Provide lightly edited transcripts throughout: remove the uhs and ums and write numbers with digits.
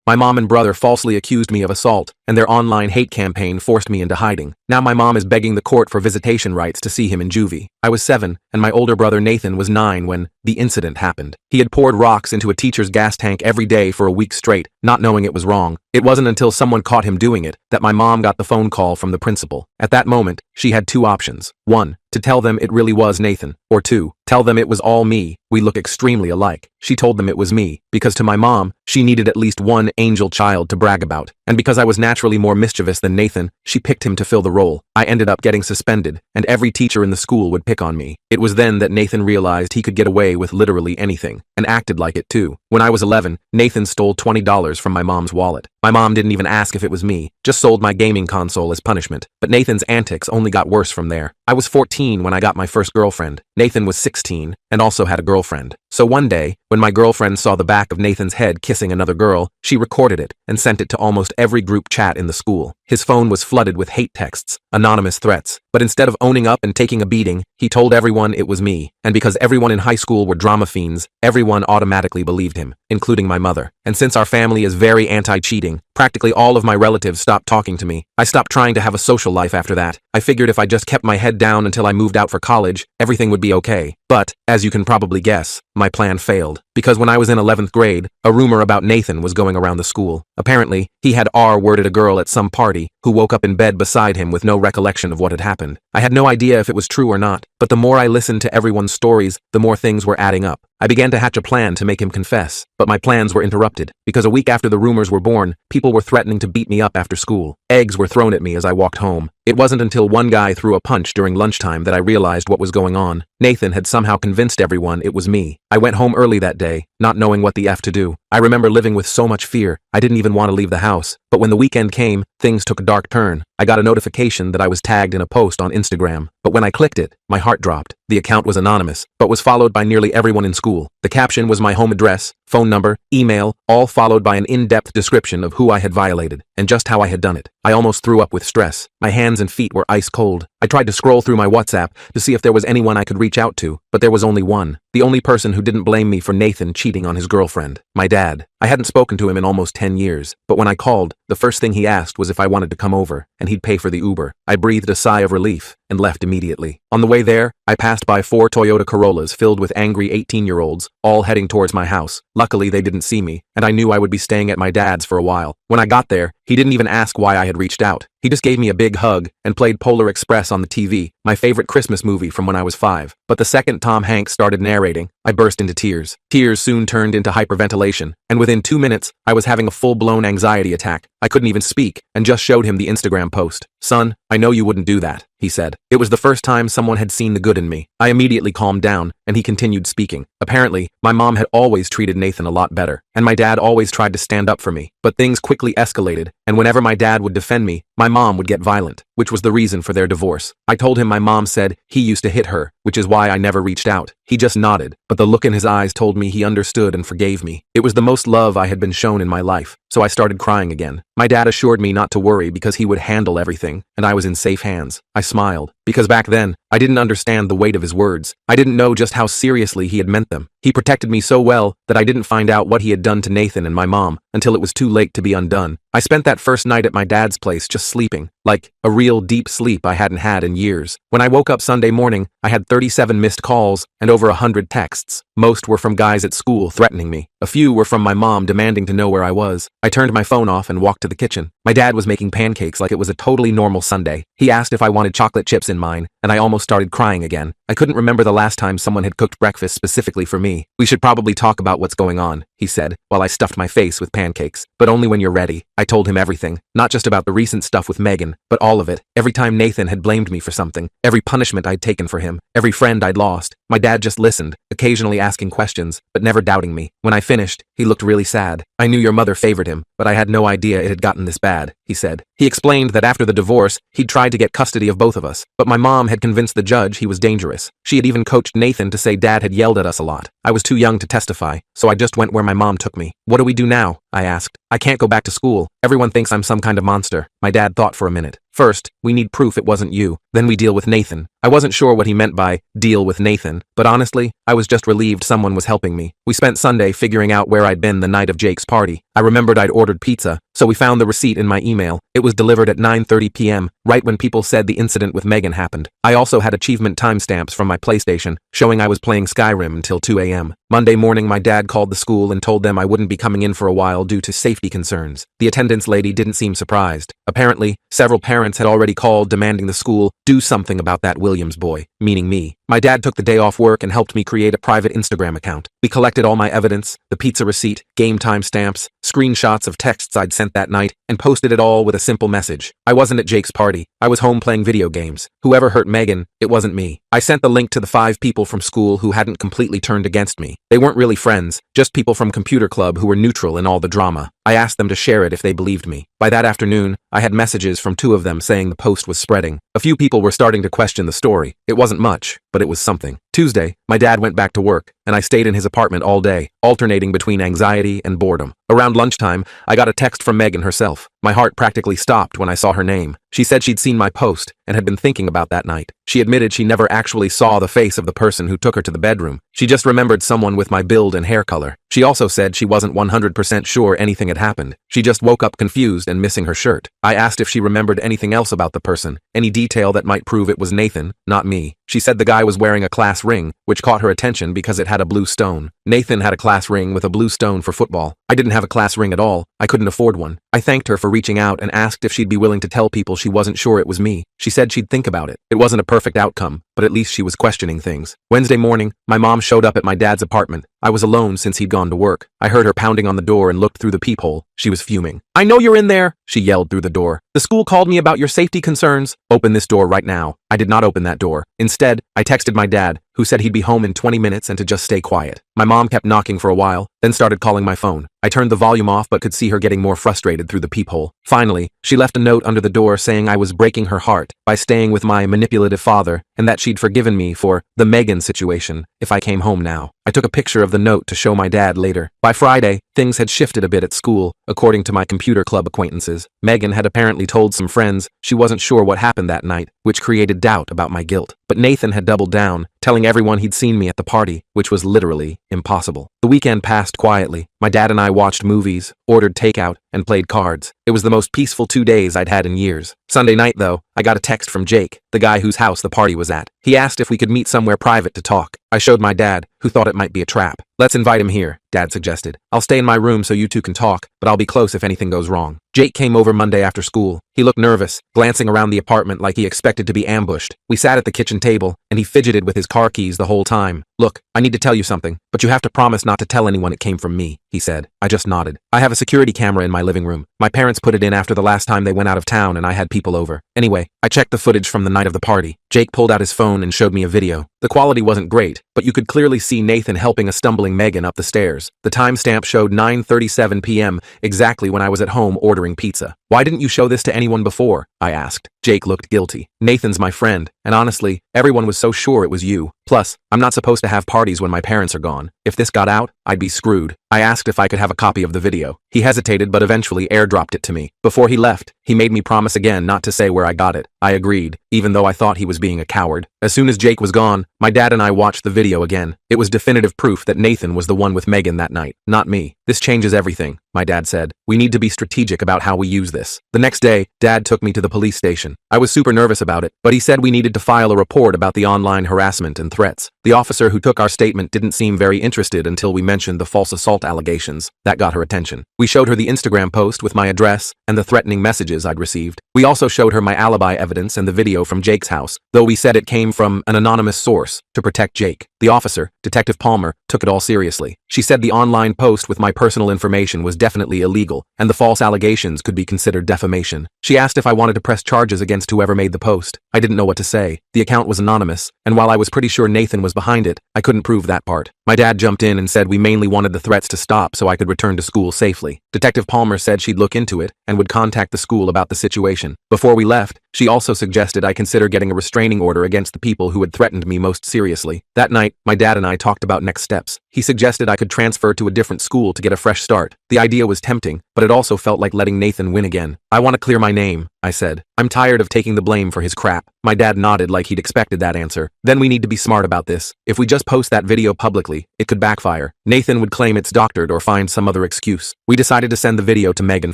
My mom and brother falsely accused me of assault, and their online hate campaign forced me into hiding. Now my mom is begging the court for visitation rights to see him in juvie. I was 7, and my older brother Nathan was 9 when the incident happened. He had poured rocks into a teacher's gas tank every day for a week straight, not knowing it was wrong. It wasn't until someone caught him doing it that my mom got the phone call from the principal. At that moment, she had 2 options. 1, to tell them it really was Nathan, or 2, tell them it was all me. We look extremely alike. She told them it was me, because to my mom, she needed at least one angel child to brag about. And because I was naturally more mischievous than Nathan, she picked him to fill the role. I ended up getting suspended, and every teacher in the school would pick on me. It was then that Nathan realized he could get away with literally anything, and acted like it too. When I was 11, Nathan stole $20 from my mom's wallet. My mom didn't even ask if it was me, just sold my gaming console as punishment. But Nathan's antics only got worse from there. I was 14 when I got my first girlfriend. Nathan was 16, and also had a girlfriend. So one day, when my girlfriend saw the back of Nathan's head kissing another girl, she recorded it and sent it to almost every group chat in the school. His phone was flooded with hate texts, anonymous threats. But instead of owning up and taking a beating, he told everyone it was me. And because everyone in high school were drama fiends, everyone automatically believed him, including my mother. And since our family is very anti-cheating, practically all of my relatives stopped talking to me. I stopped trying to have a social life after that. I figured if I just kept my head down until I moved out for college, everything would be okay. But, as you can probably guess, my plan failed. Because when I was in 11th grade, a rumor about Nathan was going around the school. Apparently, he had R-worded a girl at some party, who woke up in bed beside him with no recollection of what had happened. I had no idea if it was true or not, but the more I listened to everyone's stories, the more things were adding up. I began to hatch a plan to make him confess, but my plans were interrupted, because a week after the rumors were born, people were threatening to beat me up after school. Eggs were thrown at me as I walked home. It wasn't until one guy threw a punch during lunchtime that I realized what was going on. Nathan had somehow convinced everyone it was me. I went home early that day, not knowing what the F to do. I remember living with so much fear, I didn't even want to leave the house. But when the weekend came, things took a dark turn. I got a notification that I was tagged in a post on Instagram. But when I clicked it, my heart dropped. The account was anonymous, but was followed by nearly everyone in school. The caption was my home address, phone number, email, all followed by an in-depth description of who I had violated, and just how I had done it. I almost threw up with stress. My hands and feet were ice cold. I tried to scroll through my WhatsApp to see if there was anyone I could reach out to, but there was only one. The only person who didn't blame me for Nathan cheating on his girlfriend. My dad. I hadn't spoken to him in almost 10 years, but when I called, the first thing he asked was if I wanted to come over, and he'd pay for the Uber. I breathed a sigh of relief and left immediately. On the way there, I passed by 4 Toyota Corollas filled with angry 18-year-olds, all heading towards my house. Luckily, they didn't see me, and I knew I would be staying at my dad's for a while. When I got there, he didn't even ask why I had reached out. He just gave me a big hug and played Polar Express on the TV, my favorite Christmas movie from when I was 5. But the second Tom Hanks started narrating, I burst into tears. Tears soon turned into hyperventilation, and within 2 minutes, I was having a full-blown anxiety attack. I couldn't even speak, and just showed him the Instagram post. "Son, I know you wouldn't do that," he said. It was the first time someone had seen the good in me. I immediately calmed down, and he continued speaking. Apparently, my mom had always treated Nathan a lot better, and my dad always tried to stand up for me. But things quickly escalated, and whenever my dad would defend me, my mom would get violent, which was the reason for their divorce. I told him my mom said he used to hit her, which is why I never reached out. He just nodded, but the look in his eyes told me he understood and forgave me. It was the most love I had been shown in my life, so I started crying again. My dad assured me not to worry because he would handle everything, and I was in safe hands. I smiled, because back then, I didn't understand the weight of his words. I didn't know just how seriously he had meant them. He protected me so well that I didn't find out what he had done to Nathan and my mom until it was too late to be undone. I spent that first night at my dad's place just sleeping, like a real deep sleep I hadn't had in years. When I woke up Sunday morning, I had 37 missed calls and over 100 texts. Most were from guys at school threatening me. A few were from my mom demanding to know where I was. I turned my phone off and walked to the kitchen. My dad was making pancakes like it was a totally normal Sunday. He asked if I wanted chocolate chips in mine, and I almost started crying again. I couldn't remember the last time someone had cooked breakfast specifically for me. "We should probably talk about what's going on," he said, while I stuffed my face with pancakes. "But only when you're ready." I told him everything, not just about the recent stuff with Megan, but all of it. Every time Nathan had blamed me for something, every punishment I'd taken for him, every friend I'd lost. My dad just listened, occasionally asking questions, but never doubting me. When I finished, he looked really sad. "I knew your mother favored him, but I had no idea it had gotten this bad," he said. He explained that after the divorce, he'd tried to get custody of both of us, but my mom had convinced the judge he was dangerous. She had even coached Nathan to say Dad had yelled at us a lot. I was too young to testify, so I just went where my mom took me. What do we do now? I asked. I can't go back to school. Everyone thinks I'm some kind of monster. My dad thought for a minute. First, we need proof it wasn't you. Then we deal with Nathan. I wasn't sure what he meant by deal with Nathan, but honestly, I was just relieved someone was helping me. We spent Sunday figuring out where I'd been the night of Jake's party. I remembered I'd ordered pizza, so we found the receipt in my email. It was delivered at 9:30 p.m., right when people said the incident with Megan happened. I also had achievement timestamps from my PlayStation, showing I was playing Skyrim until 2 a.m. Monday morning, my dad called the school and told them I wouldn't be coming in for a while due to safety concerns. The attendance lady didn't seem surprised. Apparently, several parents had already called demanding the school do something about that Williams boy, meaning me. My dad took the day off work and helped me create a private Instagram account. We collected all my evidence, the pizza receipt, game timestamps, screenshots of texts I'd sent that night, and posted it all with a simple message. I wasn't at Jake's party. I was home playing video games. Whoever hurt Megan, it wasn't me. I sent the link to the 5 people from school who hadn't completely turned against me. They weren't really friends, just people from computer club who were neutral in all the drama. I asked them to share it if they believed me. By that afternoon, I had messages from 2 of them saying the post was spreading. A few people were starting to question the story. It wasn't much, but it was something. Tuesday, my dad went back to work, and I stayed in his apartment all day, alternating between anxiety and boredom. Around lunchtime, I got a text from Megan herself. My heart practically stopped when I saw her name. She said she'd seen my post and had been thinking about that night. She admitted she never actually saw the face of the person who took her to the bedroom. She just remembered someone with my build and hair color. She also said she wasn't 100% sure anything had happened. She just woke up confused and missing her shirt. I asked if she remembered anything else about the person, any detail that might prove it was Nathan, not me. She said the guy was wearing a class ring, which caught her attention because it had a blue stone. Nathan had a class ring with a blue stone for football. I didn't have a class ring at all. I couldn't afford one. I thanked her for reaching out and asked if she'd be willing to tell people she wasn't sure it was me. She said she'd think about it. It wasn't a perfect outcome, but at least she was questioning things. Wednesday morning, my mom showed up at my dad's apartment. I was alone since he'd gone to work. I heard her pounding on the door and looked through the peephole. She was fuming. "I know you're in there," she yelled through the door. "The school called me about your safety concerns. Open this door right now." I did not open that door. Instead, I texted my dad, who said he'd be home in 20 minutes and to just stay quiet. My mom kept knocking for a while, then started calling my phone. I turned the volume off but could see her getting more frustrated through the peephole. Finally, she left a note under the door saying I was breaking her heart by staying with my manipulative father and that she'd forgiven me for the Megan situation if I came home now. I took a picture of the note to show my dad later. By Friday, things had shifted a bit at school, according to my computer club acquaintances. Megan had apparently told some friends she wasn't sure what happened that night, which created doubt about my guilt. But Nathan had doubled down, telling everyone he'd seen me at the party, which was literally impossible. The weekend passed quietly. My dad and I watched movies, ordered takeout, and played cards. It was the most peaceful 2 days I'd had in years. Sunday night, though, I got a text from Jake, the guy whose house the party was at. He asked if we could meet somewhere private to talk. I showed my dad, who thought it might be a trap. "Let's invite him here," Dad suggested. "I'll stay in my room so you two can talk, but I'll be close if anything goes wrong." Jake came over Monday after school. He looked nervous, glancing around the apartment like he expected to be ambushed. We sat at the kitchen table, and he fidgeted with his car keys the whole time. "Look, I need to tell you something, but you have to promise not to tell anyone it came from me," he said. I just nodded. "I have a security camera in my living room. My parents put it in after the last time they went out of town and I had people over. Anyway, I checked the footage from the night of the party." Jake pulled out his phone and showed me a video. The quality wasn't great, but you could clearly see Nathan helping a stumbling Megan up the stairs. The timestamp showed 9:37 p.m., exactly when I was at home ordering pizza. "Why didn't you show this to anyone before?" I asked. Jake looked guilty. "Nathan's my friend, and honestly, everyone was so sure it was you. Plus, I'm not supposed to have parties when my parents are gone. If this got out, I'd be screwed." I asked if I could have a copy of the video. He hesitated but eventually airdropped it to me. Before he left, he made me promise again not to say where I got it. I agreed, even though I thought he was being a coward. As soon as Jake was gone, my dad and I watched the video again. It was definitive proof that Nathan was the one with Megan that night, not me. "This changes everything," my dad said. "We need to be strategic about how we use this." The next day, Dad took me to the police station. I was super nervous about it, but he said we needed to file a report about the online harassment and threats. The officer who took our statement didn't seem very interested until we mentioned the false assault allegations. That got her attention. We showed her the Instagram post with my address and the threatening messages I'd received. We also showed her my alibi evidence and the video from Jake's house, though we said it came from an anonymous source to protect Jake. The officer, Detective Palmer, took it all seriously. She said the online post with my personal information was definitely illegal, and the false allegations could be considered defamation. She asked if I wanted to press charges against whoever made the post. I didn't know what to say. The account was anonymous, and while I was pretty sure Nathan was behind it, I couldn't prove that part. My dad jumped in and said we mainly wanted the threats to stop so I could return to school safely. Detective Palmer said she'd look into it and would contact the school about the situation. Before we left, She also suggested I consider getting a restraining order against the people who had threatened me most seriously. That night, my dad and I talked about next steps. He suggested I could transfer to a different school to get a fresh start. The idea was tempting, but it also felt like letting Nathan win again. I want to clear my name, I said. I'm tired of taking the blame for his crap. My dad nodded like he'd expected that answer. Then we need to be smart about this. If we just post that video publicly, it could backfire. Nathan would claim it's doctored or find some other excuse. We decided to send the video to Megan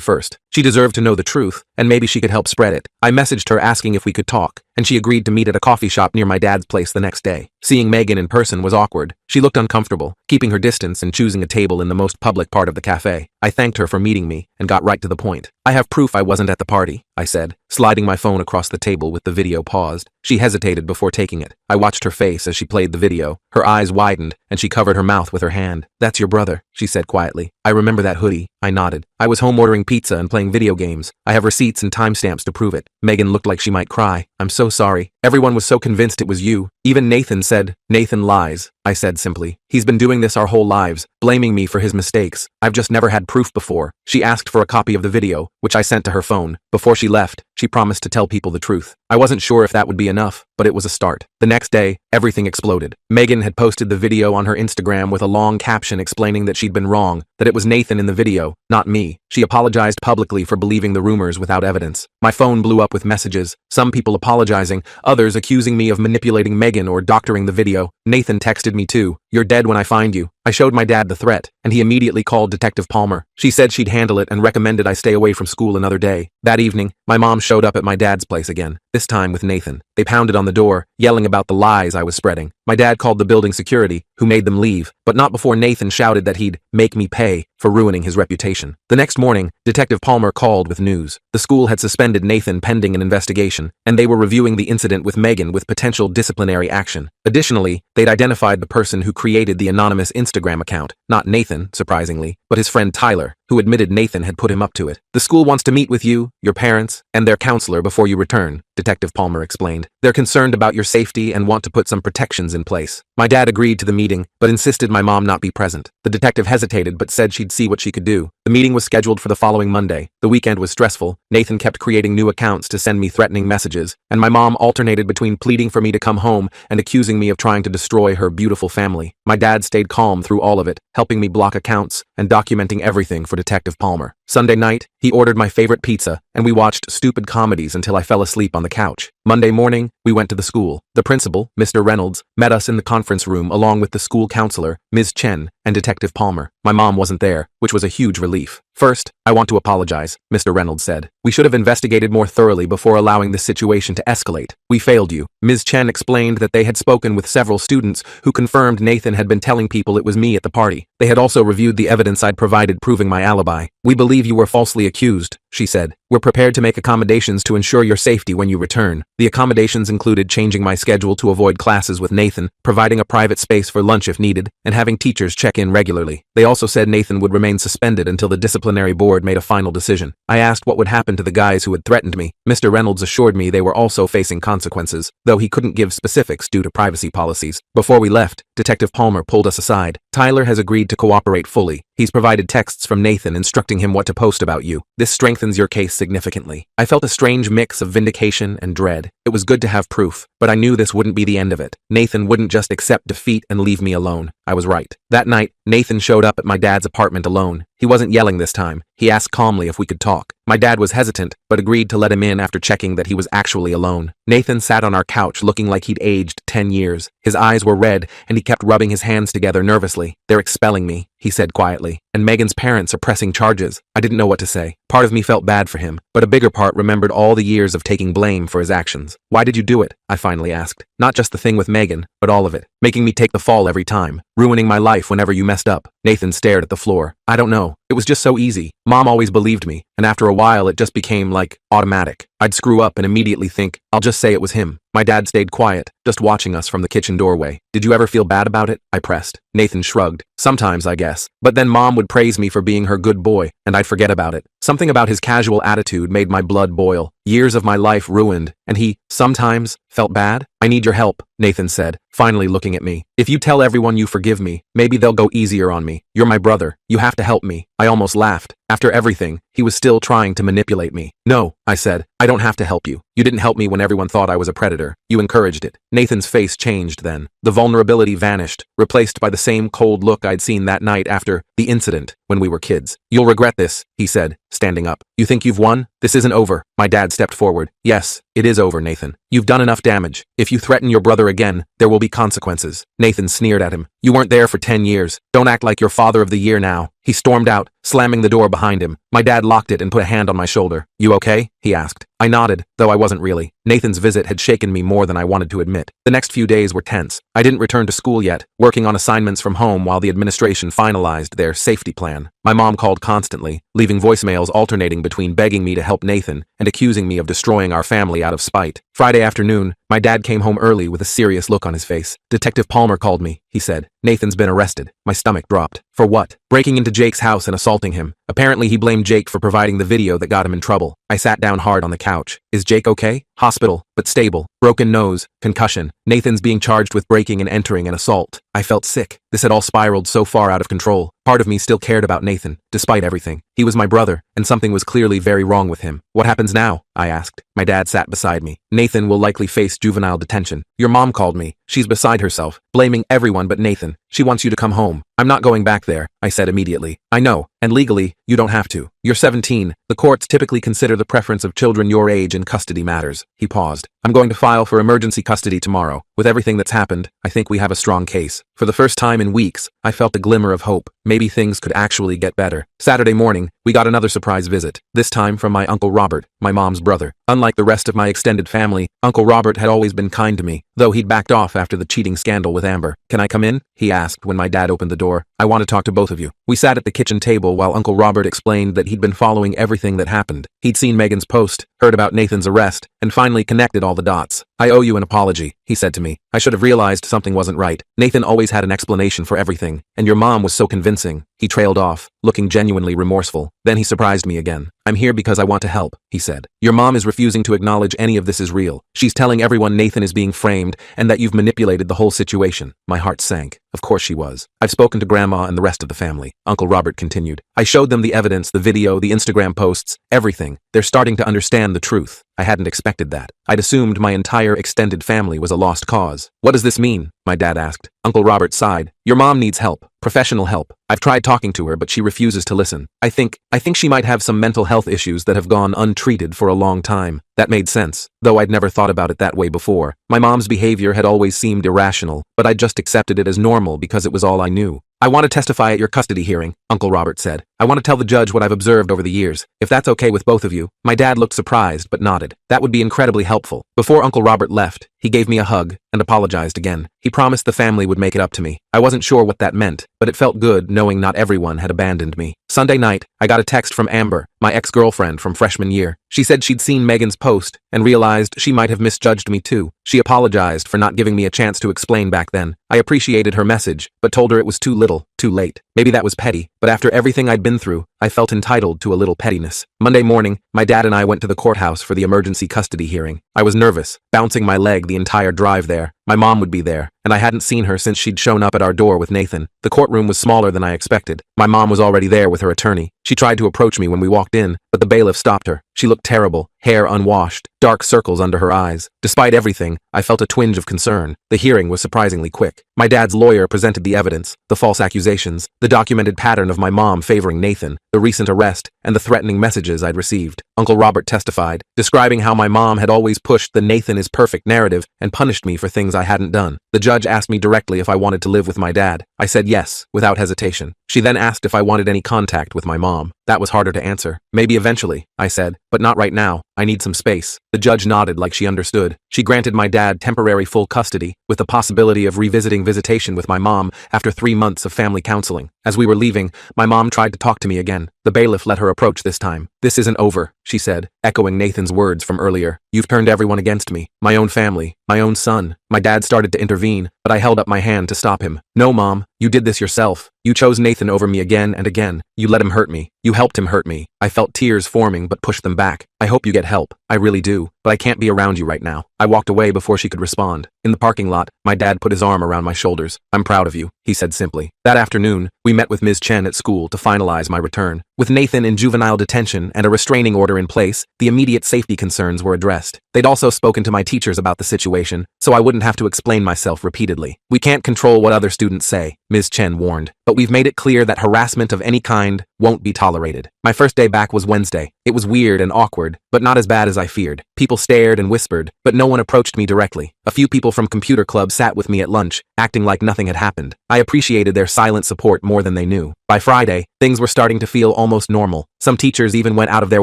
first. She deserved to know the truth, and maybe she could help spread it. I messaged her asking if we could talk, and she agreed to meet at a coffee shop near my dad's place the next day. Seeing Megan in person was awkward. She looked uncomfortable, keeping her distance and choosing a table in the most public part of the cafe. I thanked her for meeting me and got right to the point. I have proof I wasn't at the party, I said, sliding my phone across the table with the video paused. She hesitated before taking it. I watched her face as she played the video. Her eyes widened, and she covered her mouth with her hand. That's your brother, she said quietly. I remember that hoodie. I nodded. I was home ordering pizza and playing video games. I have receipts and timestamps to prove it. Megan looked like she might cry. I'm so sorry. Everyone was so convinced it was you. Even Nathan said, Nathan lies, I said simply. He's been doing this our whole lives, blaming me for his mistakes. I've just never had proof before. She asked for a copy of the video, which I sent to her phone. Before she left, she promised to tell people the truth. I wasn't sure if that would be enough, but it was a start. The next day, everything exploded. Megan had posted the video on her Instagram with a long caption explaining that she'd been wrong, that it was Nathan in the video, not me. She apologized publicly for believing the rumors without evidence. My phone blew up with messages, some people apologizing, others accusing me of manipulating Megan or doctoring the video. Nathan texted me too. You're dead when I find you. I showed my dad the threat, and he immediately called Detective Palmer. She said she'd handle it and recommended I stay away from school another day. That evening, my mom showed up at my dad's place again, this time with Nathan. They pounded on the door, yelling about the lies I was spreading. My dad called the building security, who made them leave, but not before Nathan shouted that he'd make me pay for ruining his reputation. The next morning, Detective Palmer called with news. The school had suspended Nathan pending an investigation, and they were reviewing the incident with Megan with potential disciplinary action. Additionally, they'd identified the person who created the anonymous Instagram account, not Nathan, surprisingly, but his friend Tyler, who admitted Nathan had put him up to it. The school wants to meet with you, your parents, and their counselor before you return, Detective Palmer explained. They're concerned about your safety and want to put some protections in place. My dad agreed to the meeting, but insisted my mom not be present. The detective hesitated but said she'd see what she could do. The meeting was scheduled for the following Monday. The weekend was stressful. Nathan kept creating new accounts to send me threatening messages, and my mom alternated between pleading for me to come home and accusing me of trying to destroy her beautiful family. My dad stayed calm through all of it, helping me block accounts and documenting everything for Detective Palmer. Sunday night, he ordered my favorite pizza, and we watched stupid comedies until I fell asleep on the couch. Monday morning, we went to the school. The principal, Mr. Reynolds, met us in the conference room along with the school counselor, Ms. Chen, and Detective Palmer. My mom wasn't there, which was a huge relief. First, I want to apologize, Mr. Reynolds said. We should have investigated more thoroughly before allowing this situation to escalate. We failed you. Ms. Chen explained that they had spoken with several students who confirmed Nathan had been telling people it was me at the party. They had also reviewed the evidence I'd provided proving my alibi. We believe you were falsely accused, she said. We're prepared to make accommodations to ensure your safety when you return. The accommodations included changing my schedule to avoid classes with Nathan, providing a private space for lunch if needed, and having teachers check in regularly. They also said Nathan would remain suspended until the disciplinary board made a final decision. I asked what would happen to the guys who had threatened me. Mr. Reynolds assured me they were also facing consequences, though he couldn't give specifics due to privacy policies. Before we left, Detective Palmer pulled us aside. Tyler has agreed to cooperate fully. He's provided texts from Nathan instructing him what to post about you. This strengthens your case significantly. I felt a strange mix of vindication and dread. It was good to have proof, but I knew this wouldn't be the end of it. Nathan wouldn't just accept defeat and leave me alone. I was right. That night, Nathan showed up at my dad's apartment alone. He wasn't yelling this time. He asked calmly if we could talk. My dad was hesitant, but agreed to let him in after checking that he was actually alone. Nathan sat on our couch looking like he'd aged 10 years. His eyes were red, and he kept rubbing his hands together nervously. They're expelling me, he said quietly, and Megan's parents are pressing charges. I didn't know what to say. Part of me felt bad for him, but a bigger part remembered all the years of taking blame for his actions. Why did you do it? I finally asked. Not just the thing with Megan, but all of it. Making me take the fall every time. Ruining my life whenever you messed up. Nathan stared at the floor. I don't know. It was just so easy. Mom always believed me, and after a while it just became like automatic. I'd screw up and immediately think, I'll just say it was him. My dad stayed quiet, just watching us from the kitchen doorway. Did you ever feel bad about it? I pressed. Nathan shrugged. Sometimes, I guess. But then Mom would praise me for being her good boy, and I'd forget about it. Something about his casual attitude made my blood boil. Years of my life ruined, and he, sometimes, felt bad? I need your help, Nathan said, finally looking at me. If you tell everyone you forgive me, maybe they'll go easier on me. You're my brother. You have to help me. I almost laughed. After everything, he was still trying to manipulate me. No, I said, I don't have to help you. You didn't help me when everyone thought I was a predator. You encouraged it. Nathan's face changed then. The vulnerability vanished, replaced by the same cold look I'd seen that night after the incident when we were kids. You'll regret this, he said, standing up. You think you've won? This isn't over. My dad stepped forward. Yes, it is over, Nathan. You've done enough damage. If you threaten your brother again, there will be consequences. Nathan sneered at him. You weren't there for 10 years. Don't act like you're father of the year now. He stormed out, slamming the door behind him. My dad locked it and put a hand on my shoulder. You okay? He asked. I nodded, though I wasn't really. Nathan's visit had shaken me more than I wanted to admit. The next few days were tense. I didn't return to school yet, working on assignments from home while the administration finalized their safety plan. My mom called constantly, leaving voicemails alternating between begging me to help Nathan and accusing me of destroying our family out of spite. Friday afternoon, my dad came home early with a serious look on his face. Detective Palmer called me, he said. Nathan's been arrested. My stomach dropped. For what? Breaking into Jake's house and assaulting him. Apparently he blamed Jake for providing the video that got him in trouble. I sat down hard on the couch. Is Jake okay? Hospital, but stable. Broken nose, concussion. Nathan's being charged with breaking and entering an assault. I felt sick. This had all spiraled so far out of control. Part of me still cared about Nathan, despite everything. He was my brother, and something was clearly very wrong with him. What happens now? I asked. My dad sat beside me. Nathan will likely face juvenile detention. Your mom called me. She's beside herself, blaming everyone but Nathan. She wants you to come home. I'm not going back there, I said immediately. I know, and legally, you don't have to. You're 17. The courts typically consider the preference of children your age in custody matters. He paused. I'm going to file for emergency custody tomorrow. With everything that's happened, I think we have a strong case. For the first time in weeks, I felt a glimmer of hope. Maybe things could actually get better. Saturday morning, we got another surprise visit, this time from my Uncle Robert, my mom's brother. Unlike the rest of my extended family, Uncle Robert had always been kind to me, though he'd backed off after the cheating scandal with Amber. Can I come in? He asked when my dad opened the door. I want to talk to both of you. We sat at the kitchen table while Uncle Robert explained that he'd been following everything that happened. He'd seen Megan's post, heard about Nathan's arrest, and finally connected all the dots. I owe you an apology, he said to me. I should have realized something wasn't right. Nathan always had an explanation for everything, and your mom was so convincing. He trailed off, looking genuinely remorseful. Then he surprised me again. I'm here because I want to help, he said. Your mom is refusing to acknowledge any of this is real. She's telling everyone Nathan is being framed and that you've manipulated the whole situation. My heart sank. Of course she was. I've spoken to Grandma and the rest of the family, Uncle Robert continued. I showed them the evidence, the video, the Instagram posts, everything. They're starting to understand the truth. I hadn't expected that. I'd assumed my entire extended family was a lost cause. What does this mean? My dad asked. Uncle Robert sighed. Your mom needs help. Professional help. I've tried talking to her, but she refuses to listen. I think she might have some mental health issues that have gone untreated for a long time. That made sense, though I'd never thought about it that way before. My mom's behavior had always seemed irrational, but I'd just accepted it as normal because it was all I knew. I want to testify at your custody hearing, Uncle Robert said. I want to tell the judge what I've observed over the years, if that's okay with both of you. My dad looked surprised but nodded. That would be incredibly helpful. Before Uncle Robert left, he gave me a hug and apologized again. He promised the family would make it up to me. I wasn't sure what that meant, but it felt good knowing not everyone had abandoned me. Sunday night, I got a text from Amber, my ex-girlfriend from freshman year. She said she'd seen Megan's post and realized she might have misjudged me too. She apologized for not giving me a chance to explain back then. I appreciated her message, but told her it was too little, too late. Maybe that was petty, but after everything I'd been through, I felt entitled to a little pettiness. Monday morning, my dad and I went to the courthouse for the emergency custody hearing. I was nervous, bouncing my leg the entire drive there. My mom would be there, and I hadn't seen her since she'd shown up at our door with Nathan. The courtroom was smaller than I expected. My mom was already there with her attorney. She tried to approach me when we walked in, but the bailiff stopped her. She looked terrible, hair unwashed, dark circles under her eyes. Despite everything, I felt a twinge of concern. The hearing was surprisingly quick. My dad's lawyer presented the evidence, the false accusations, the documented pattern of my mom favoring Nathan, the recent arrest, and the threatening messages I'd received. Uncle Robert testified, describing how my mom had always pushed the Nathan is perfect narrative and punished me for things I hadn't done. The judge asked me directly if I wanted to live with my dad. I said yes, without hesitation. She then asked if I wanted any contact with my mom. That was harder to answer. Maybe eventually, I said, but not right now. I need some space. The judge nodded like she understood. She granted my dad temporary full custody, with the possibility of revisiting visitation with my mom after 3 months of family counseling. As we were leaving, my mom tried to talk to me again. The bailiff let her approach this time. This isn't over, she said, echoing Nathan's words from earlier. You've turned everyone against me. My own family, my own son. My dad started to intervene, but I held up my hand to stop him. No, Mom, you did this yourself. You chose Nathan over me again and again. You let him hurt me. You helped him hurt me. I felt tears forming but pushed them back. I hope you get help. I really do, but I can't be around you right now. I walked away before she could respond. In the parking lot, my dad put his arm around my shoulders. I'm proud of you, he said simply. That afternoon, we met with Ms. Chen at school to finalize my return. With Nathan in juvenile detention and a restraining order in place, the immediate safety concerns were addressed. They'd also spoken to my teachers about the situation, so I wouldn't have to explain myself repeatedly. We can't control what other students say, Ms. Chen warned, but we've made it clear that harassment of any kind won't be tolerated. My first day back was Wednesday. It was weird and awkward, but not as bad as I feared. People stared and whispered, but no one approached me directly. A few people from computer club sat with me at lunch, acting like nothing had happened. I appreciated their silent support more than they knew. By Friday, things were starting to feel almost normal. Some teachers even went out of their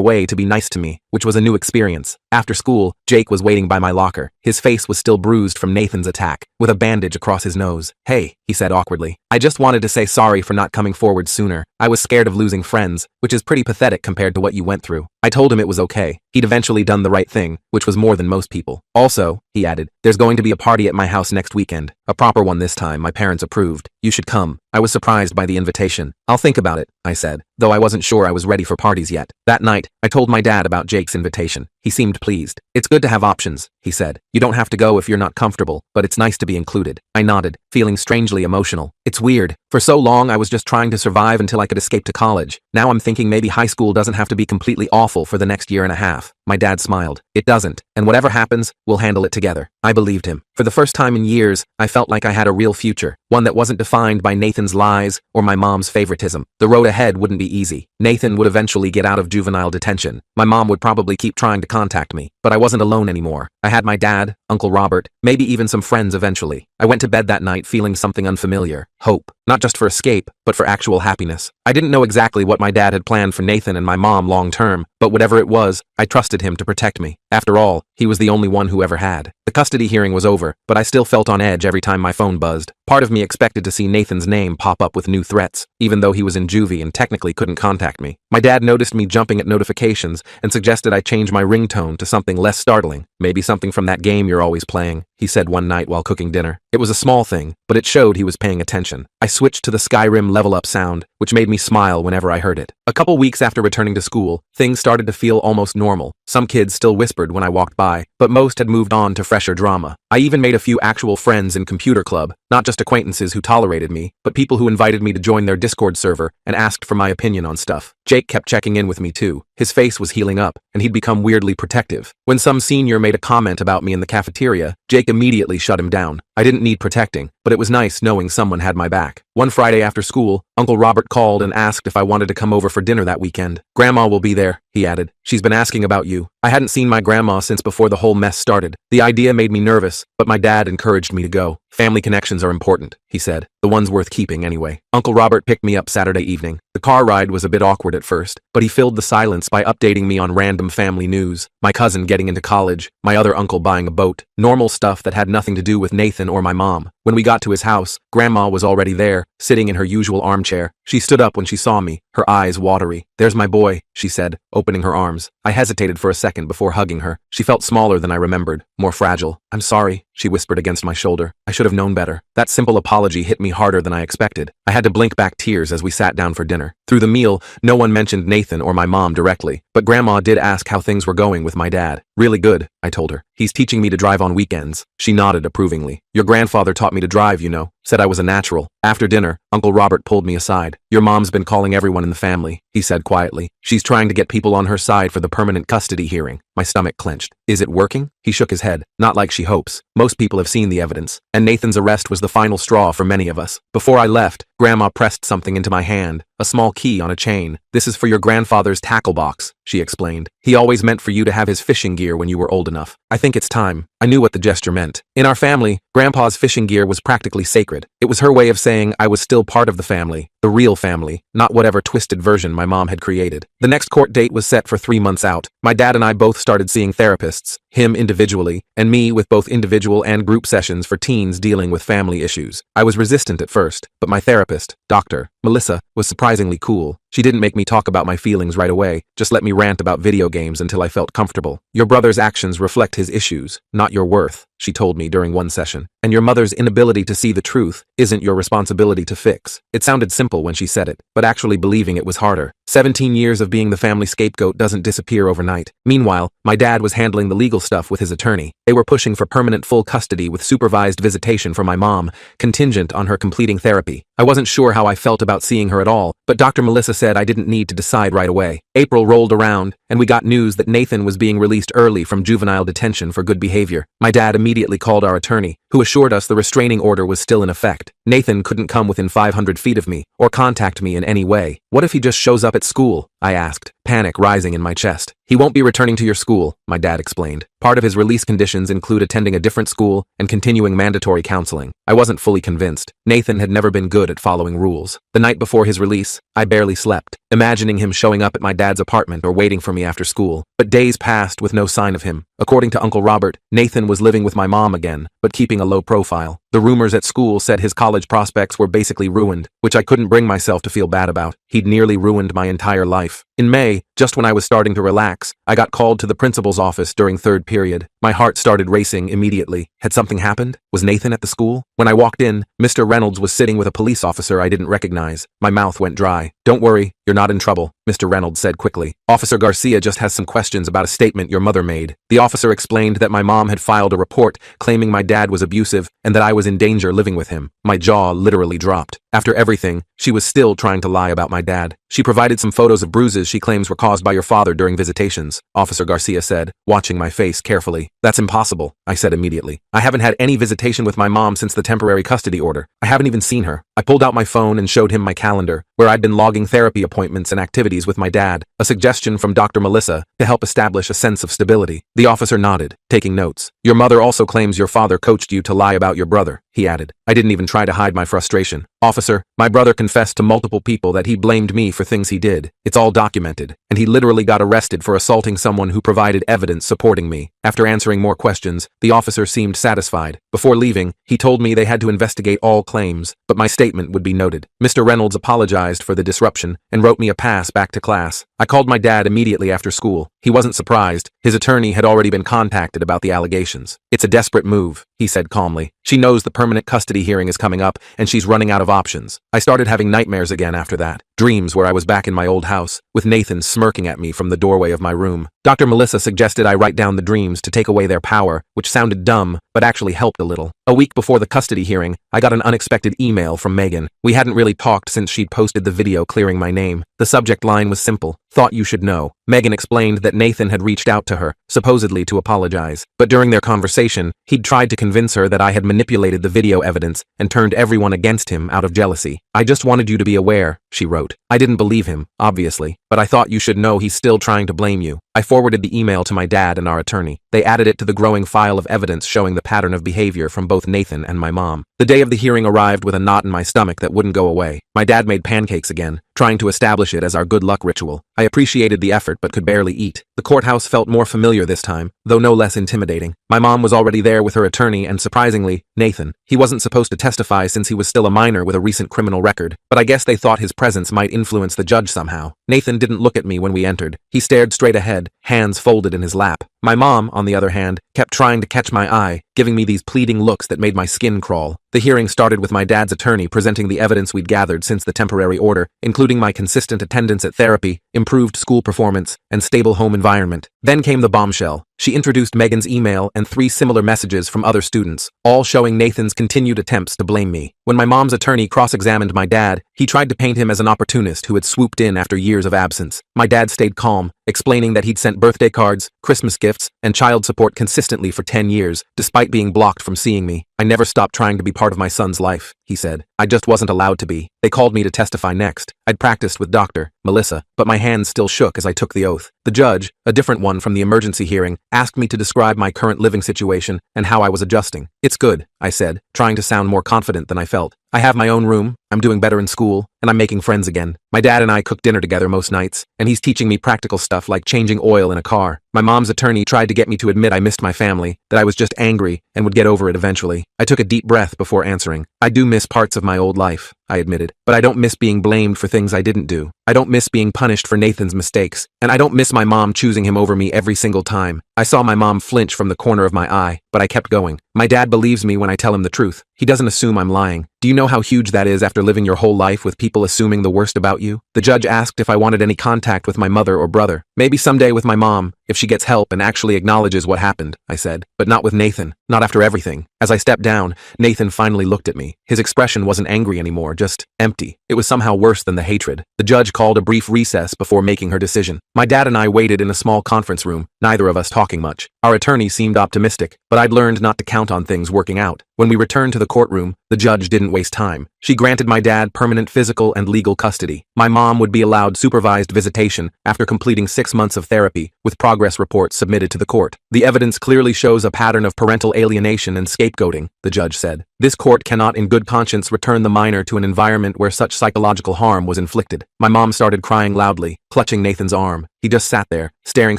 way to be nice to me, which was a new experience. After school, Jake was waiting by my locker. His face was still bruised from Nathan's attack, with a bandage across his nose. Hey, he said awkwardly. I just wanted to say sorry for not coming forward sooner. I was scared of losing friends, which is pretty pathetic compared to what you went through. I told him it was okay. He'd eventually done the right thing, which was more than most people. Also, he added, there's going to be a party at my house next weekend. A proper one this time, my parents approved. You should come. I was surprised by the invitation. I'll think about it, I said, though I wasn't sure I was ready for parties yet. That night, I told my dad about Jake's invitation. He seemed pleased. It's good to have options, he said. You don't have to go if you're not comfortable, but it's nice to be included. I nodded, feeling strangely emotional. It's weird. For so long, I was just trying to survive until I could escape to college. Now I'm thinking maybe high school doesn't have to be completely awful for the next year and a half. My dad smiled. It doesn't, and whatever happens, we'll handle it together. I believed him. For the first time in years, I felt like I had a real future, one that wasn't defined by Nathan's lies or my mom's favoritism. The road ahead wouldn't be easy. Nathan would eventually get out of juvenile detention. My mom would probably keep trying to contact me, but I wasn't alone anymore. I had my dad, Uncle Robert, maybe even some friends eventually. I went to bed that night feeling something unfamiliar. Hope. Not just for escape, but for actual happiness. I didn't know exactly what my dad had planned for Nathan and my mom long term, but whatever it was, I trusted him to protect me. After all, he was the only one who ever had. The custody hearing was over, but I still felt on edge every time my phone buzzed. Part of me expected to see Nathan's name pop up with new threats, even though he was in juvie and technically couldn't contact me. My dad noticed me jumping at notifications and suggested I change my ringtone to something less startling. Maybe something from that game you're always playing, he said one night while cooking dinner. It was a small thing, but it showed he was paying attention. I switched to the Skyrim level up sound, which made me smile whenever I heard it. A couple weeks after returning to school, things started to feel almost normal. Some kids still whispered when I walked by, but most had moved on to fresher drama. I even made a few actual friends in computer club, not just acquaintances who tolerated me, but people who invited me to join their Discord server and asked for my opinion on stuff. Jake kept checking in with me too. His face was healing up, and he'd become weirdly protective. When some senior made a comment about me in the cafeteria, Jake immediately shut him down. I didn't need protecting, but it was nice knowing someone had my back. One Friday after school, Uncle Robert called and asked if I wanted to come over for dinner that weekend. Grandma will be there, he added. She's been asking about you. I hadn't seen my grandma since before the whole mess started. The idea made me nervous, but my dad encouraged me to go. Family connections are important, he said. The ones worth keeping anyway. Uncle Robert picked me up Saturday evening. The car ride was a bit awkward at first, but he filled the silence by updating me on random family news. My cousin getting into college, my other uncle buying a boat, normal stuff that had nothing to do with Nathan or my mom. When we got to his house, Grandma was already there, sitting in her usual armchair. She stood up when she saw me, her eyes watery. There's my boy, she said, opening her arms. I hesitated for a second before hugging her. She felt smaller than I remembered, more fragile. I'm sorry, she whispered against my shoulder. I should have known better. That simple apology hit me harder than I expected. I had to blink back tears as we sat down for dinner. Through the meal, no one mentioned Nathan or my mom directly, but Grandma did ask how things were going with my dad. Really good, I told her. He's teaching me to drive on weekends. She nodded approvingly. Your grandfather taught me to drive, you know. Said I was a natural. After dinner, Uncle Robert pulled me aside. Your mom's been calling everyone in the family, he said quietly. She's trying to get people on her side for the permanent custody hearing. My stomach clenched. Is it working? He shook his head. Not like she hopes. Most people have seen the evidence, and Nathan's arrest was the final straw for many of us. Before I left, Grandma pressed something into my hand, a small key on a chain. This is for your grandfather's tackle box, she explained. He always meant for you to have his fishing gear when you were old enough. I think it's time. I knew what the gesture meant. In our family, Grandpa's fishing gear was practically sacred. It was her way of saying I was still part of the family, the real family, not whatever twisted version my mom had created. The next court date was set for 3 months out. My dad and I both started seeing therapists, him individually, and me with both individual and group sessions for teens dealing with family issues. I was resistant at first, but my therapist, Dr. Melissa, was surprisingly cool. She didn't make me talk about my feelings right away, just let me rant about video games until I felt comfortable. Your brother's actions reflect his issues, not your worth. she told me during one session. And your mother's inability to see the truth isn't your responsibility to fix. It sounded simple when she said it, but actually believing it was harder. 17 years of being the family scapegoat doesn't disappear overnight. Meanwhile, my dad was handling the legal stuff with his attorney. They were pushing for permanent full custody with supervised visitation for my mom, contingent on her completing therapy. I wasn't sure how I felt about seeing her at all, but Dr. Melissa said I didn't need to decide right away. April rolled around, and we got news that Nathan was being released early from juvenile detention for good behavior. My dad immediately called our attorney, who assured us the restraining order was still in effect. Nathan couldn't come within 500 feet of me or contact me in any way. What if he just shows up at school? I asked, panic rising in my chest. He won't be returning to your school, my dad explained. Part of his release conditions include attending a different school and continuing mandatory counseling. I wasn't fully convinced. Nathan had never been good at following rules. The night before his release, I barely slept, imagining him showing up at my dad's apartment or waiting for me after school. But days passed with no sign of him. According to Uncle Robert, Nathan was living with my mom again, but keeping a low profile. The rumors at school said his college prospects were basically ruined, which I couldn't bring myself to feel bad about. He'd nearly ruined my entire life. In May, just when I was starting to relax, I got called to the principal's office during third period. My heart started racing immediately. Had something happened? Was Nathan at the school? When I walked in, Mr. Reynolds was sitting with a police officer I didn't recognize. My mouth went dry. Don't worry, you're not in trouble, Mr. Reynolds said quickly. Officer Garcia just has some questions about a statement your mother made. The officer explained that my mom had filed a report claiming my dad was abusive and that I was in danger living with him. My jaw literally dropped. After everything, she was still trying to lie about my dad. She provided some photos of bruises she claims were caused by your father during visitations, Officer Garcia said, watching my face carefully. That's impossible, I said immediately. I haven't had any visitation with my mom since the temporary custody order. I haven't even seen her. I pulled out my phone and showed him my calendar, where I'd been logging therapy appointments and activities with my dad, a suggestion from Dr. Melissa to help establish a sense of stability. The officer nodded, taking notes. Your mother also claims your father coached you to lie about your brother, he added. I didn't even try to hide my frustration. Officer, my brother confessed to multiple people that he blamed me for things he did. It's all documented, and he literally got arrested for assaulting someone who provided evidence supporting me. After answering more questions, the officer seemed satisfied. Before leaving, he told me they had to investigate all claims, but my statement would be noted. Mr. Reynolds apologized for the disruption and wrote me a pass back to class. I called my dad immediately after school. He wasn't surprised. His attorney had already been contacted about the allegations. It's a desperate move, he said calmly. She knows the permanent custody hearing is coming up, and she's running out of options. I started having nightmares again after that. Dreams where I was back in my old house, with Nathan smirking at me from the doorway of my room. Dr. Melissa suggested I write down the dreams to take away their power, which sounded dumb, but actually helped a little. A week before the custody hearing, I got an unexpected email from Megan. We hadn't really talked since she'd posted the video clearing my name. The subject line was simple. Thought you should know. Megan explained that Nathan had reached out to her, supposedly to apologize. But during their conversation, he'd tried to convince her that I had manipulated the video evidence and turned everyone against him out of jealousy. I just wanted you to be aware, she wrote. I didn't believe him, obviously, but I thought you should know he's still trying to blame you. I forwarded the email to my dad and our attorney. They added it to the growing file of evidence showing the pattern of behavior from both Nathan and my mom. The day of the hearing arrived with a knot in my stomach that wouldn't go away. My dad made pancakes again, trying to establish it as our good luck ritual. I appreciated the effort but could barely eat. The courthouse felt more familiar this time, though no less intimidating. My mom was already there with her attorney and, surprisingly, Nathan. He wasn't supposed to testify since he was still a minor with a recent criminal record, but I guess they thought his presence might influence the judge somehow. Nathan didn't look at me when we entered. He stared straight ahead, hands folded in his lap. My mom, on the other hand, kept trying to catch my eye, giving me these pleading looks that made my skin crawl. The hearing started with my dad's attorney presenting the evidence we'd gathered since the temporary order, including my consistent attendance at therapy, improved school performance, and stable home environment. Then came the bombshell. She introduced Megan's email and 3 similar messages from other students, all showing Nathan's continued attempts to blame me. When my mom's attorney cross-examined my dad, he tried to paint him as an opportunist who had swooped in after years of absence. My dad stayed calm, explaining that he'd sent birthday cards, Christmas gifts, and child support consistently for 10 years, despite being blocked from seeing me. I never stopped trying to be part of my son's life, he said. I just wasn't allowed to be. They called me to testify next. I'd practiced with Dr. Melissa, but my hands still shook as I took the oath. The judge, a different one from the emergency hearing, asked me to describe my current living situation and how I was adjusting. It's good, I said, trying to sound more confident than I felt. I have my own room, I'm doing better in school, and I'm making friends again. My dad and I cook dinner together most nights, and he's teaching me practical stuff like changing oil in a car. My mom's attorney tried to get me to admit I missed my family, that I was just angry and would get over it eventually. I took a deep breath before answering. I do miss parts of my old life, I admitted, but I don't miss being blamed for things I didn't do. I don't miss being punished for Nathan's mistakes, and I don't miss my mom choosing him over me every single time. I saw my mom flinch from the corner of my eye, but I kept going. My dad believes me when I tell him the truth. He doesn't assume I'm lying. Do you know how huge that is after living your whole life with people assuming the worst about you? The judge asked if I wanted any contact with my mother or brother. Maybe someday with my mom, if she gets help and actually acknowledges what happened, I said. But not with Nathan. Not after everything. As I stepped down, Nathan finally looked at me. His expression wasn't angry anymore, just empty. It was somehow worse than the hatred. The judge called a brief recess before making her decision. My dad and I waited in a small conference room, neither of us talking much. Our attorney seemed optimistic, but I'd learned not to count on things working out. When we returned to the courtroom, the judge didn't waste time. She granted my dad permanent physical and legal custody. My mom would be allowed supervised visitation after completing 6 months of therapy, with progress reports submitted to the court. The evidence clearly shows a pattern of parental alienation and scapegoating, the judge said. This court cannot in good conscience return the minor to an environment where such psychological harm was inflicted. My mom started crying loudly, clutching Nathan's arm. He just sat there, staring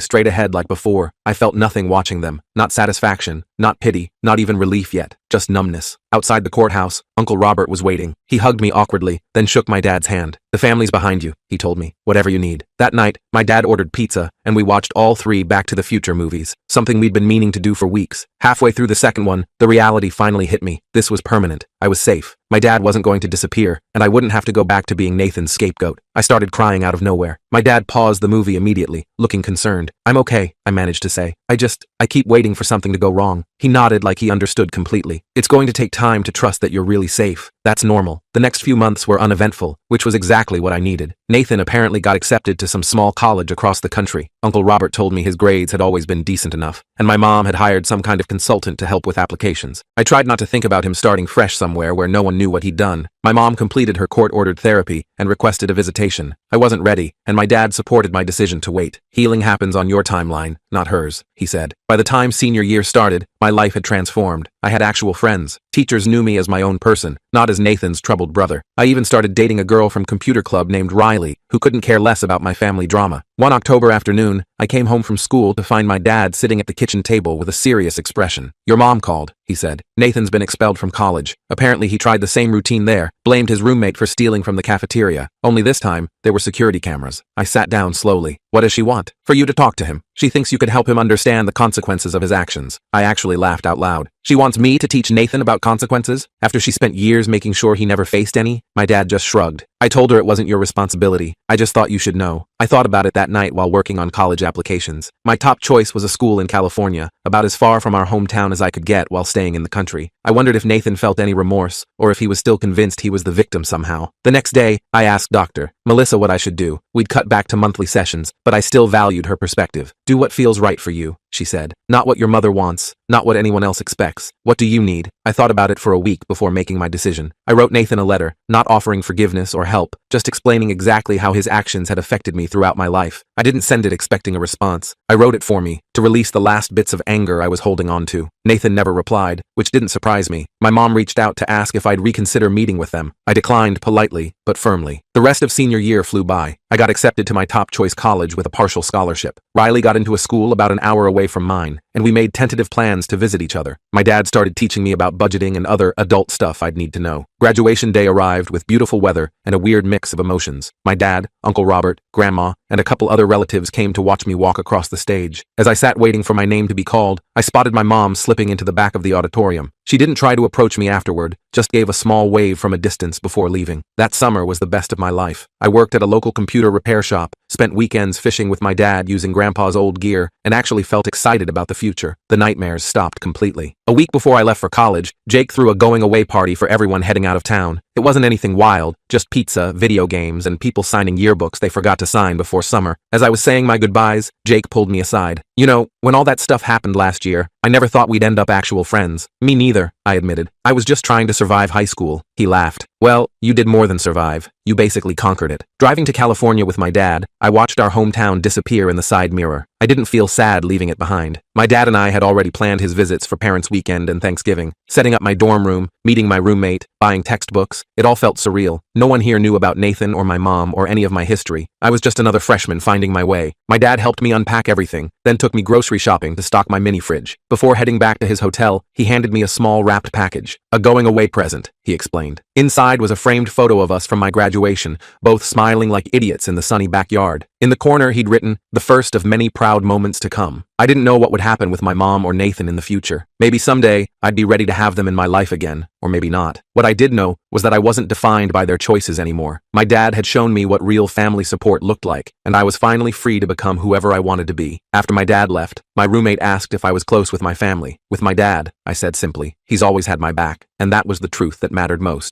straight ahead like before. I felt nothing watching them. Not satisfaction, not pity, not even relief yet, just numbness. Outside the courthouse, Uncle Robert was waiting. He hugged me awkwardly, then shook my dad's hand. The family's behind you, he told me. Whatever you need. That night, my dad ordered pizza, and we watched all 3 Back to the Future movies, something we'd been meaning to do for weeks. Halfway through the second one, the reality finally hit me. This was permanent. I was safe. My dad wasn't going to disappear, and I wouldn't have to go back to being Nathan's scapegoat. I started crying out of nowhere. My dad paused the movie immediately, looking concerned. I'm okay, I managed to say. I keep waiting for something to go wrong. He nodded like he understood completely. It's going to take time to trust that you're really safe. That's normal. The next few months were uneventful, which was exactly what I needed. Nathan apparently got accepted to some small college across the country. Uncle Robert told me his grades had always been decent enough, and my mom had hired some kind of consultant to help with applications. I tried not to think about him starting fresh somewhere where no one knew what he'd done. My mom completed her court-ordered therapy and requested a visitation. I wasn't ready, and my dad supported my decision to wait. Healing happens on your timeline, not hers, he said. By the time senior year started, my life had transformed. I had actual friends. Teachers knew me as my own person, not as Nathan's troubled brother. I even started dating a girl from computer club named Riley, who couldn't care less about my family drama. One October afternoon, I came home from school to find my dad sitting at the kitchen table with a serious expression. Your mom called, he said. Nathan's been expelled from college. Apparently he tried the same routine there, blamed his roommate for stealing from the cafeteria. Only this time, there were security cameras. I sat down slowly. What does she want? For you to talk to him. She thinks you could help him understand the consequences of his actions. I actually laughed out loud. She wants me to teach Nathan about consequences? After she spent years making sure he never faced any? My dad just shrugged. I told her it wasn't your responsibility. I just thought you should know. I thought about it that night while working on college applications. My top choice was a school in California, about as far from our hometown as I could get while staying in the country. I wondered if Nathan felt any remorse, or if he was still convinced he was the victim somehow. The next day, I asked Dr. Melissa what I should do. We'd cut back to monthly sessions, but I still valued her perspective. Do what feels right for you, she said. Not what your mother wants, not what anyone else expects. What do you need? I thought about it for a week before making my decision. I wrote Nathan a letter, not offering forgiveness or help, just explaining exactly how his actions had affected me throughout my life. I didn't send it expecting a response. I wrote it for me, to release the last bits of anger I was holding on to. Nathan never replied, which didn't surprise me. My mom reached out to ask if I'd reconsider meeting with them. I declined politely, but firmly. The rest of senior year flew by. I got accepted to my top choice college with a partial scholarship. Riley got into a school about an hour away from mine, and we made tentative plans to visit each other. My dad started teaching me about budgeting and other adult stuff I'd need to know. Graduation day arrived with beautiful weather and a weird mix of emotions. My dad, Uncle Robert, Grandma, and a couple other relatives came to watch me walk across the stage. As I sat waiting for my name to be called, I spotted my mom slipping into the back of the auditorium. She didn't try to approach me afterward, just gave a small wave from a distance before leaving. That summer was the best of my life. I worked at a local computer repair shop, spent weekends fishing with my dad using Grandpa's old gear, and actually felt excited about the future. The nightmares stopped completely. A week before I left for college, Jake threw a going-away party for everyone heading out of town. It wasn't anything wild, just pizza, video games, and people signing yearbooks they forgot to sign before summer. As I was saying my goodbyes, Jake pulled me aside. You know, when all that stuff happened last year, I never thought we'd end up actual friends. Me neither, I admitted. I was just trying to survive high school. He laughed. Well, you did more than survive. You basically conquered it. Driving to California with my dad, I watched our hometown disappear in the side mirror. I didn't feel sad leaving it behind. My dad and I had already planned his visits for Parents' Weekend and Thanksgiving, setting up my dorm room, meeting my roommate, buying textbooks. It all felt surreal. No one here knew about Nathan or my mom or any of my history. I was just another freshman finding my way. My dad helped me unpack everything, then took me grocery shopping to stock my mini fridge. Before heading back to his hotel, he handed me a small wrapped package. A going-away present, he explained. Inside was a framed photo of us from my graduation, both smiling like idiots in the sunny backyard. In the corner, he'd written, "The first of many proud moments to come." I didn't know what would happen with my mom or Nathan in the future. Maybe someday, I'd be ready to have them in my life again, or maybe not. What I did know was that I wasn't defined by their choices anymore. My dad had shown me what real family support looked like, and I was finally free to become whoever I wanted to be. After my dad left, my roommate asked if I was close with my family. With my dad, I said simply. He's always had my back, and that was the truth that mattered most.